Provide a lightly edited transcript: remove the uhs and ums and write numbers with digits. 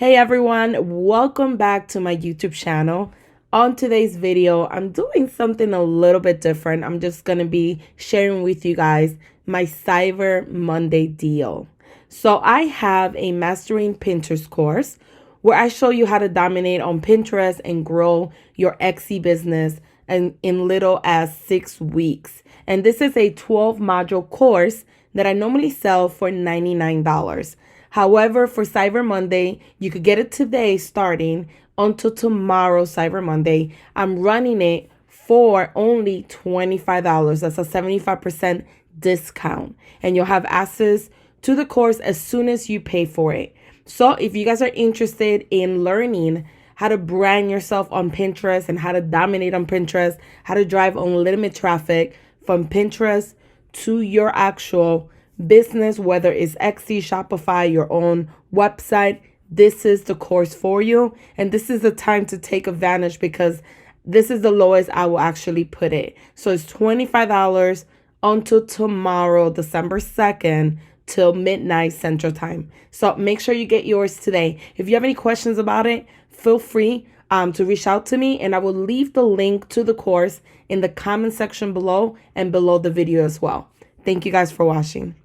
Hey everyone, welcome back to my YouTube channel. On today's video, I'm doing something a little bit different. I'm just going to be sharing with you guys my Cyber Monday deal. So I have a Mastering Pinterest course where I show you how to dominate on Pinterest and grow your Etsy business in little as 6 weeks. And this is a 12 module course that I normally sell for $99. However, for Cyber Monday, you could get it today starting until tomorrow, Cyber Monday. I'm running it for only $25. That's a 75% discount. And you'll have access to the course as soon as you pay for it. So if you guys are interested in learning how to brand yourself on Pinterest and how to dominate on Pinterest, how to drive unlimited traffic from Pinterest to your actual business, whether it's Etsy, Shopify, your own website, this is the course for you. And this is the time to take advantage because this is the lowest I will actually put it. So it's $25 until tomorrow, December 2nd, till midnight Central Time. So make sure you get yours today. If you have any questions about it, feel free to reach out to me, and I will leave the link to the course in the comment section below and below the video as well. Thank you guys for watching.